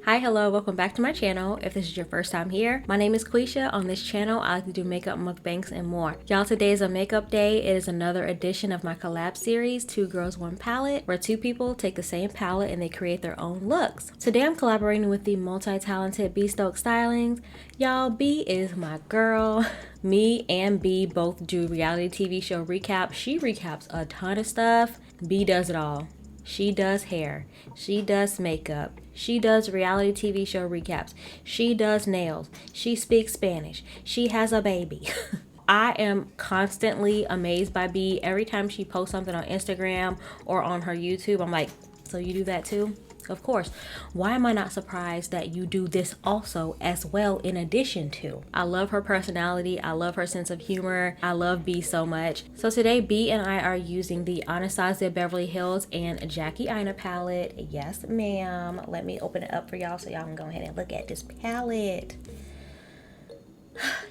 Hi, hello, welcome back to my channel. If this is your first time here, my name is Quisha. On this channel, I like to do makeup mukbangs and more. Y'all, today is a makeup day. It is another edition of my collab series, Two Girls, One Palette, where two people take the same palette and they create their own looks. Today, I'm collaborating with the multi-talented Beestokesstyling. Y'all, B is my girl. Me and B both do reality TV show recaps. She recaps a ton of stuff. B does it all. She does hair, she does makeup, she does reality TV show recaps, she does nails, she speaks Spanish, she has a baby. I am constantly amazed by B. Every time she posts something on Instagram or on her YouTube, I'm like, so you do that too? Of course. Why am I not surprised that you do this also as well in addition to? I love her personality. I love her sense of humor. I love B so much. So today B and I are using the Anastasia Beverly Hills and Jackie Aina palette. Yes, ma'am. Let me open it up for y'all so y'all can go ahead and look at this palette.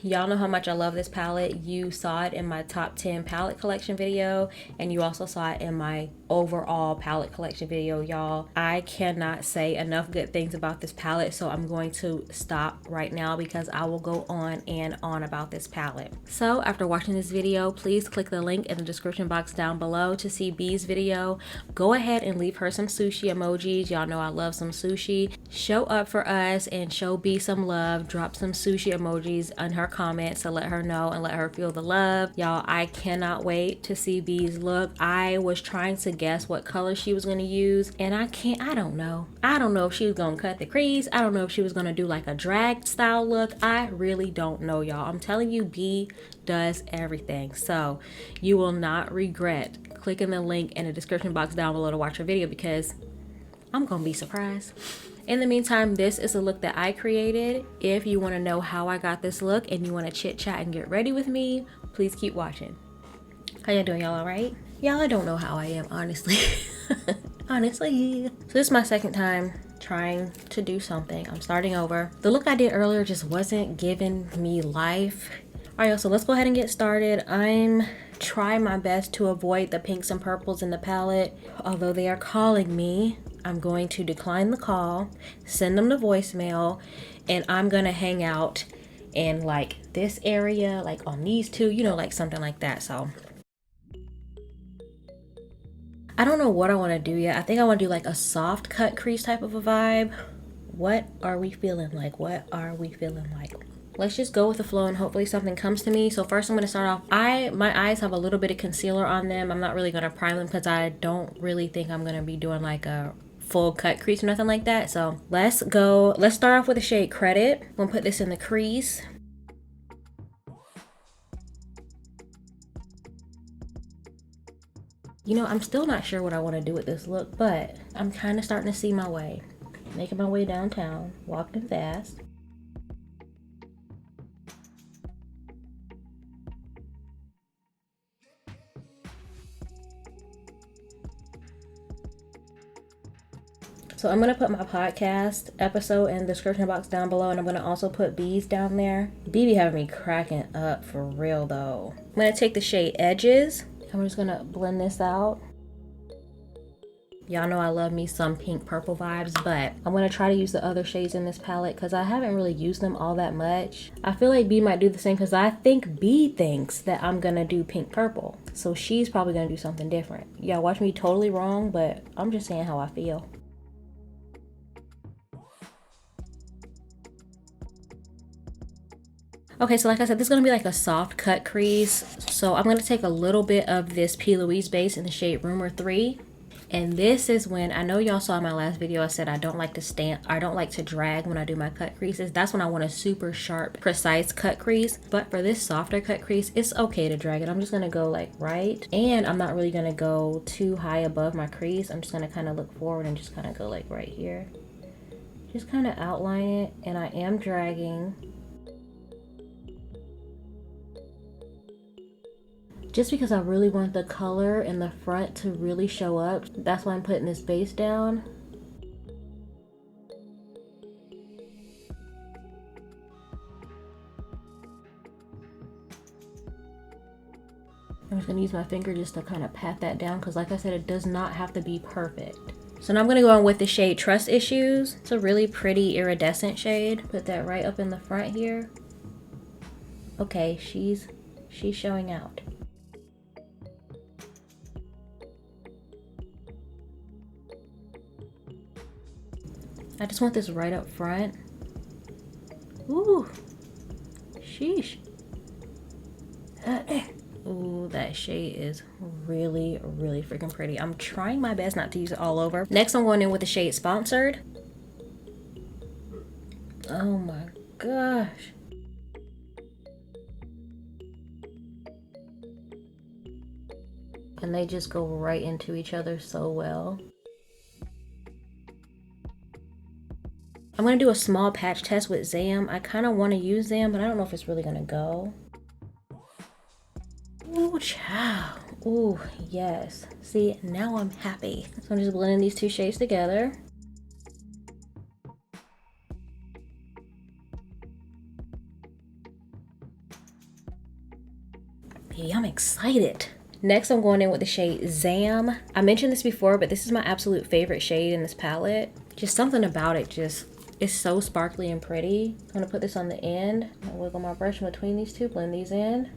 Y'all know how much I love this palette. You saw it in my top 10 palette collection video, and you also saw it in my overall palette collection video. Y'all, I cannot say enough good things about this palette, so I'm going to stop right now because I will go on and on about this palette. So after watching this video, please click the link in the description box down below to see B's video. Go ahead and leave her some sushi emojis. Y'all know I love some sushi. Show up for us and show B some love. Drop some sushi emojis on her comments to let her know and let her feel the love. Y'all, I cannot wait to see B's look. I was trying to guess what color she was going to use, and I don't know if she was going to cut the crease. I don't know if she was going to do like a drag style look. I really don't know, y'all. I'm telling you, B does everything. So you will not regret clicking the link in the description box down below to watch her video, because I'm gonna be surprised. In the meantime, this is a look that I created. If you want to know how I got this look and you want to chit chat and get ready with me, please keep watching. How y'all doing? Y'all all right? Y'all, I don't know how I am, honestly. Honestly. So this is my second time trying to do something. I'm starting over. The look I did earlier just wasn't giving me life. All right, so let's go ahead and get started. I'm trying my best to avoid the pinks and purples in the palette. Although they are calling me, I'm going to decline the call, send them the voicemail, and I'm gonna hang out in like this area, like on these two, you know, like something like that. So I don't know what I want to do yet. I think I want to do like a soft cut crease type of a vibe. What are we feeling like? What are we feeling like? Let's just go with the flow and hopefully something comes to me. So first I'm going to start off. My eyes have a little bit of concealer on them. I'm not really going to prime them because I don't really think I'm going to be doing like a full cut crease or nothing like that. So let's go. Let's start off with the shade Credit. I'm going to put this in the crease. You know, I'm still not sure what I want to do with this look, but I'm kind of starting to see my way. Making my way downtown, walking fast. So I'm going to put my podcast episode in the description box down below, and I'm going to also put B's down there. B be having me cracking up for real though. I'm going to take the shade Edges. I'm just going to blend this out. Y'all know I love me some pink purple vibes, but I'm going to try to use the other shades in this palette because I haven't really used them all that much. I feel like B might do the same because I think B thinks that I'm going to do pink purple. So she's probably going to do something different. Y'all watch me totally wrong, but I'm just saying how I feel. Okay, so like I said, this is going to be like a soft cut crease. So I'm going to take a little bit of this Plouise base in the shade Rumor 3. And this is when, I know y'all saw in my last video, I said I don't like to drag when I do my cut creases. That's when I want a super sharp, precise cut crease. But for this softer cut crease, it's okay to drag it. I'm just going to go like right. And I'm not really going to go too high above my crease. I'm just going to kind of look forward and just kind of go like right here. Just kind of outline it. And I am dragging. Just because I really want the color in the front to really show up. That's why I'm putting this base down. I'm just gonna use my finger just to kind of pat that down because like I said, it does not have to be perfect. So now I'm gonna go in with the shade Trust Issues. It's a really pretty iridescent shade. Put that right up in the front here. Okay, she's showing out. I just want this right up front. Ooh, sheesh. Ooh, that shade is really, really freaking pretty. I'm trying my best not to use it all over. Next, I'm going in with the shade Sponsored. Oh my gosh. And they just go right into each other so well. I'm gonna do a small patch test with Zam. I kind of want to use Zam, but I don't know if it's really gonna go. Ooh, child. Ooh, yes. See, now I'm happy. So I'm just blending these two shades together. Baby, I'm excited. Next, I'm going in with the shade Zam. I mentioned this before, but this is my absolute favorite shade in this palette. Just something about it just is so sparkly and pretty. I'm gonna put this on the end. I'll wiggle my brush in between these two, blend these in.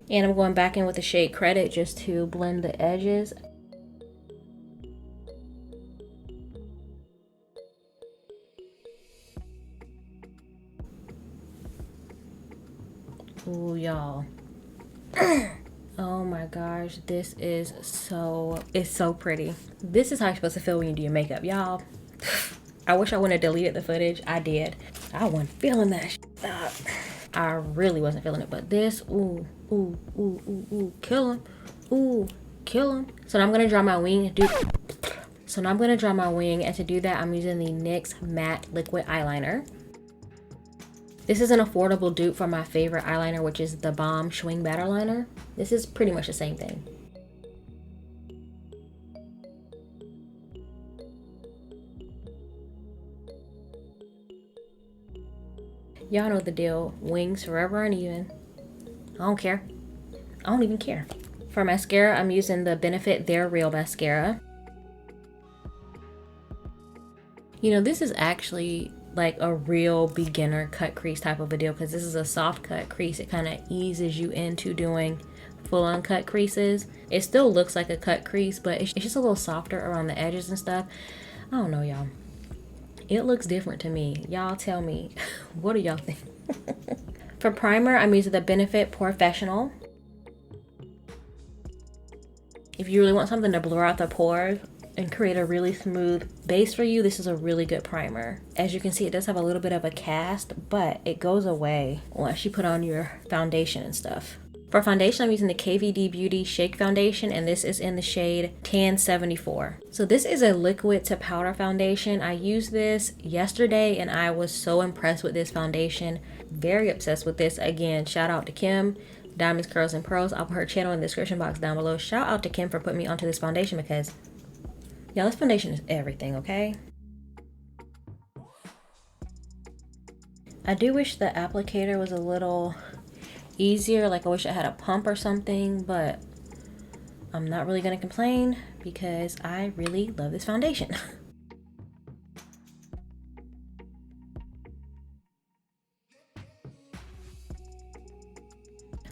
And I'm going back in with the shade Credit just to blend the edges. Ooh, y'all. Oh my gosh, this is it's so pretty. This is how you're supposed to feel when you do your makeup, y'all. I wish I wouldn't have deleted the footage. I did. I wasn't feeling that shit. I really wasn't feeling it, but this, ooh, ooh, ooh, ooh, ooh, kill him. Ooh, kill him. So now I'm gonna draw my wing. And to do that, I'm using the NYX Matte Liquid Eyeliner. This is an affordable dupe for my favorite eyeliner, which is the Balm Schwing Batter Liner. This is pretty much the same thing. Y'all know the deal. Wings forever uneven. I don't care. I don't even care. For mascara, I'm using the Benefit They're Real mascara. You know, this is actually like a real beginner cut crease type of a deal because this is a soft cut crease. It kind of eases you into doing full-on cut creases. It still looks like a cut crease, but it's just a little softer around the edges and stuff. I don't know, y'all. It looks different to me. Y'all tell me, what do y'all think? For primer, I'm using the Benefit Porefessional. If you really want something to blur out the pores and create a really smooth base for you, this is a really good primer. As you can see, it does have a little bit of a cast, but it goes away once you put on your foundation and stuff. For foundation, I'm using the KVD Beauty Shake Foundation, and this is in the shade Tan 74. So this is a liquid to powder foundation. I used this yesterday, and I was so impressed with this foundation. Very obsessed with this. Again, shout out to Kim, Diamonds, Curls, and Pearls. I'll put her channel in the description box down below. Shout out to Kim for putting me onto this foundation because, y'all, this foundation is everything, okay? I do wish the applicator was a little easier. Like, I wish I had a pump or something, but I'm not really gonna complain because I really love this foundation.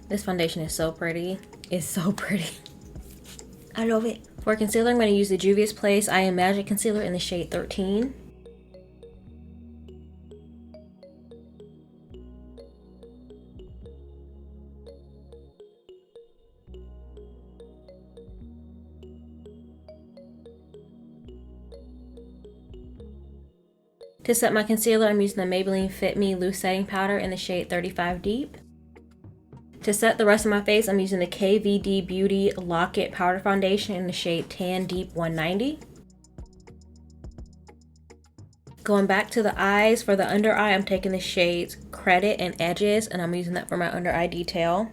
This foundation is so pretty. It's so pretty. I love it. For concealer, I'm going to use the Juvia's Place I Am Magic Concealer in the shade 13. To set my concealer, I'm using the Maybelline Fit Me Loose Setting Powder in the shade 35 Deep. To set the rest of my face, I'm using the KVD Beauty Lock-It Powder Foundation in the shade Tan Deep 190. Going back to the eyes, for the under eye, I'm taking the shades Credit and Edges, and I'm using that for my under eye detail.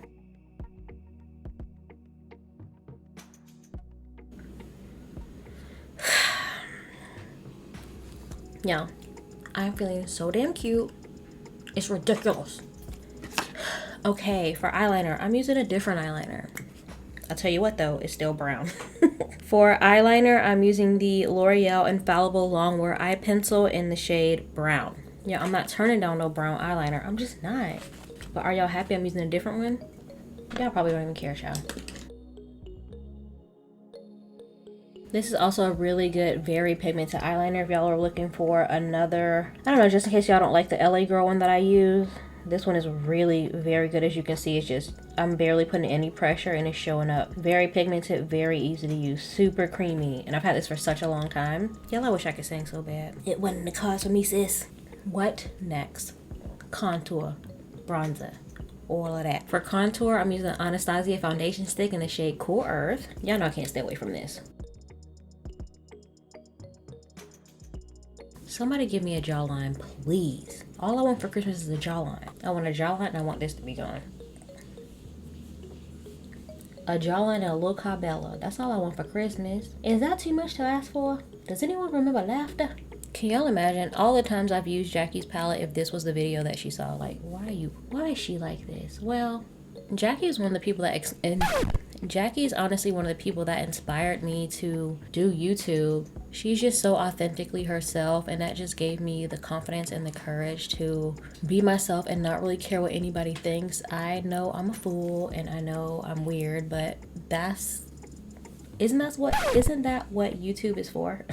Yeah, I'm feeling so damn cute. It's ridiculous. Okay, for eyeliner, I'm using a different eyeliner. I'll tell you what though, it's still brown. For eyeliner, I'm using the L'Oreal Infallible Longwear Eye Pencil in the shade Brown. Yeah, I'm not turning down no brown eyeliner. I'm just not. But are y'all happy I'm using a different one? Y'all probably don't even care, child. This is also a really good, very pigmented eyeliner if y'all are looking for another, I don't know, just in case y'all don't like the LA Girl one that I use. This one is really very good. As you can see, it's just, I'm barely putting any pressure and it's showing up. Very pigmented, very easy to use, super creamy. And I've had this for such a long time. Y'all, I wish I could sing so bad. It wasn't in the cards for me, sis. What next? Contour, bronzer, all of that. For contour, I'm using Anastasia foundation stick in the shade Cool Earth. Y'all know I can't stay away from this. Somebody give me a jawline, please. All I want for Christmas is a jawline. I want a jawline and I want this to be gone. A jawline and a little Cabela. That's all I want for Christmas. Is that too much to ask for? Does anyone remember laughter? Can y'all imagine all the times I've used Jackie's palette if this was the video that she saw? Like, why is she like this? Well, Jackie is one of the people that, Jackie is honestly one of the people that inspired me to do YouTube. She's just so authentically herself, and that just gave me the confidence and the courage to be myself and not really care what anybody thinks. I know I'm a fool and I know I'm weird, but isn't that what YouTube is for?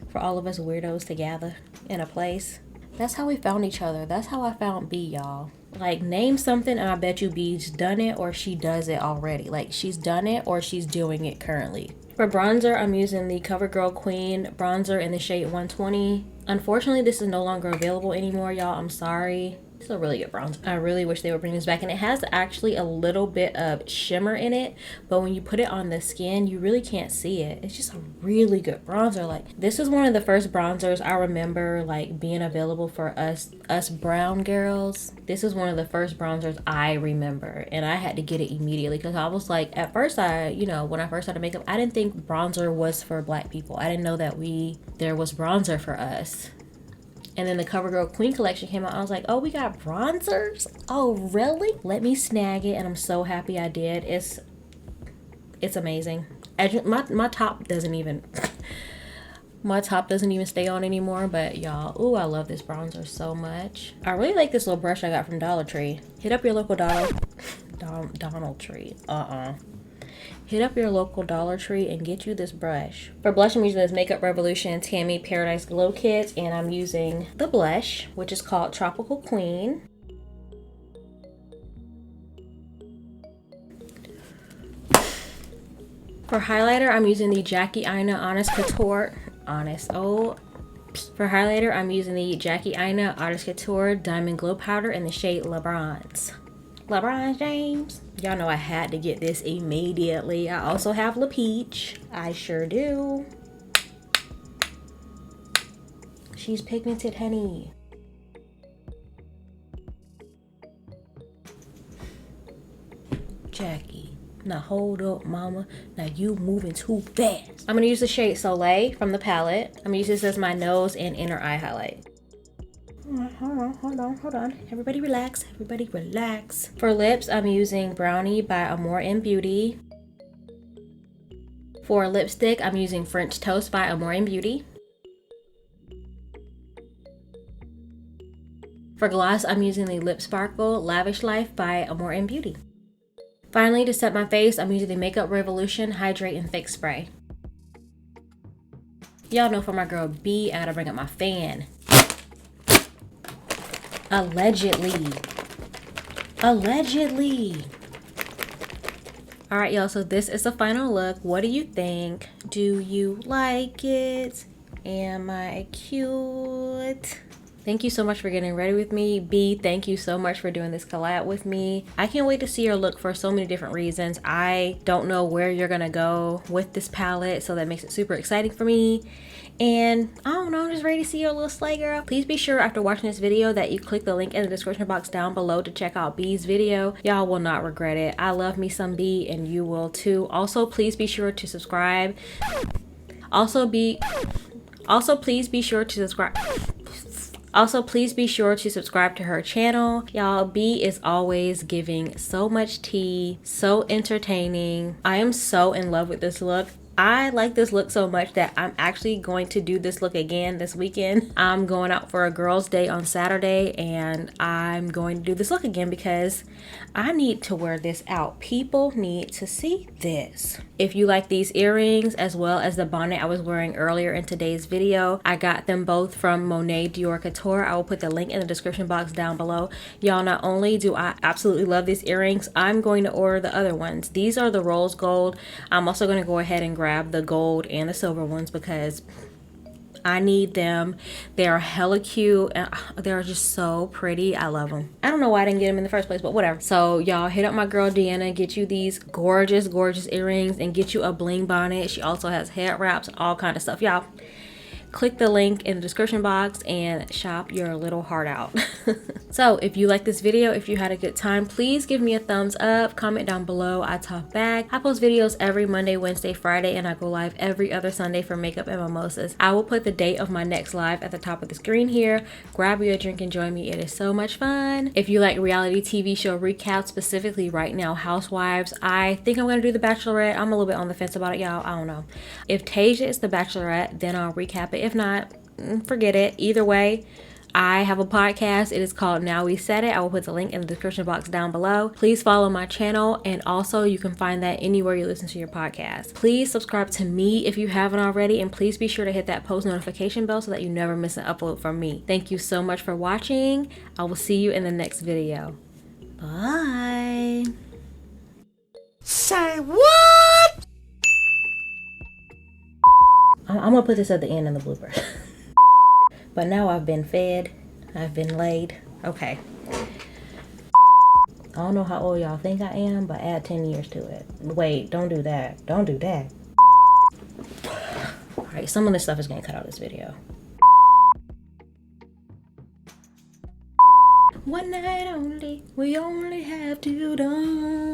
For all of us weirdos to gather in a place. That's how we found each other. That's how I found B, y'all. Like, name something and I bet you B's done it or she does it already. Like, she's done it or she's doing it currently. For bronzer, I'm using the Covergirl Queen bronzer in the shade 120. Unfortunately, this is no longer available anymore, y'all. I'm sorry. It's a really good bronzer. I really wish they would bring this back. And it has actually a little bit of shimmer in it, but when you put it on the skin, you really can't see it. It's just a really good bronzer. Like, this is one of the first bronzers I remember like being available for us brown girls. This is one of the first bronzers I remember, and I had to get it immediately because I was like, at first when I first started makeup, I didn't think bronzer was for black people. I didn't know that there was bronzer for us. And then the CoverGirl Queen collection came out. I was like, oh, we got bronzers? Oh, really? Let me snag it, and I'm so happy I did. It's amazing. My top doesn't even stay on anymore, but y'all, ooh, I love this bronzer so much. I really like this little brush I got from Dollar Tree. Hit up your local Donald Tree. Hit up your local Dollar Tree and get you this brush. For blush, I'm using this Makeup Revolution Tammi Paradise Glow Kit, and I'm using the blush, which is called Tropical Queen. For highlighter, I'm using the Jackie Aina Honest Couture. For highlighter, I'm using the Jackie Aina Honest Couture Diamond Glow Powder in the shade LeBron's. LeBron James. Y'all know I had to get this immediately. I also have La Peach. I sure do. She's pigmented, honey. Jackie. Now hold up, mama. Now you moving too fast. I'm gonna use the shade Soleil from the palette. I'm gonna use this as my nose and inner eye highlight. Hold on. Everybody relax. For lips, I'm using Brownie by Amor En Beauty. For lipstick, I'm using French Toast by Amor En Beauty. For gloss, I'm using the Lip Sparkle Lavish Life by Amor En Beauty. Finally, to set my face, I'm using the Makeup Revolution Hydrate and Fix Spray. Y'all know for my girl B, I gotta bring up my fan. Allegedly. All right, y'all, so this is the final look. What do you think? Do you like it? Am I cute? Thank you so much for getting ready with me. B, thank you so much for doing this collab with me. I can't wait to see your look for so many different reasons. I don't know where you're gonna go with this palette, so that makes it super exciting for me. And I don't know, I'm just ready to see your little slay, girl. Please be sure after watching this video that you click the link in the description box down below to check out B's video. Y'all will not regret it. I love me some B, and you will too. Also, please be sure to subscribe. Also, please be sure to subscribe. Also, please be sure to subscribe to her channel. Y'all, B is always giving so much tea, so entertaining. I am so in love with this look. I like this look so much that I'm actually going to do this look again this weekend. I'm going out for a girls' day on Saturday and I'm going to do this look again because I need to wear this out. People need to see this. If you like these earrings as well as the bonnet I was wearing earlier in today's video, I got them both from Monet Dior Couture. I will put the link in the description box down below. Y'all, not only do I absolutely love these earrings, I'm going to order the other ones. These are the rose gold. I'm also going to go ahead and grab the gold and the silver ones because I need them. They are hella cute and they're just so pretty. I love them. I don't know why I didn't get them in the first place, but whatever. So y'all, hit up my girl Deanna, get you these gorgeous earrings and get you a bling bonnet. She also has head wraps, all kind of stuff. Y'all, click the link in the description box and shop your little heart out. So if you like this video, if you had a good time, please give me a thumbs up, comment down below. I talk back. I post videos every Monday, Wednesday, Friday, and I go live every other Sunday for makeup and mimosas. I will put the date of my next live at the top of the screen here. Grab you a drink and join me. It is so much fun. If you like reality TV show recaps, specifically right now Housewives, I think I'm gonna do The Bachelorette. I'm a little bit on the fence about it, y'all. I don't know. If Tasia is The Bachelorette, then I'll recap it. If not, forget it. Either way, I have a podcast. It is called Now We Said It. I will put the link in the description box down below. Please follow my channel, and also you can find that anywhere you listen to your podcast. Please subscribe to me if you haven't already, and please be sure to hit that post notification bell so that you never miss an upload from me. Thank you so much for watching. I will see you in the next video. Bye. Say what? I'm gonna put this at the end in the blooper. But now I've been fed, I've been laid. Okay. I don't know how old y'all think I am, but add 10 years to it. Wait, don't do that. Don't do that. All right, some of this stuff is gonna cut out of this video. One night only, we only have 2 dawn.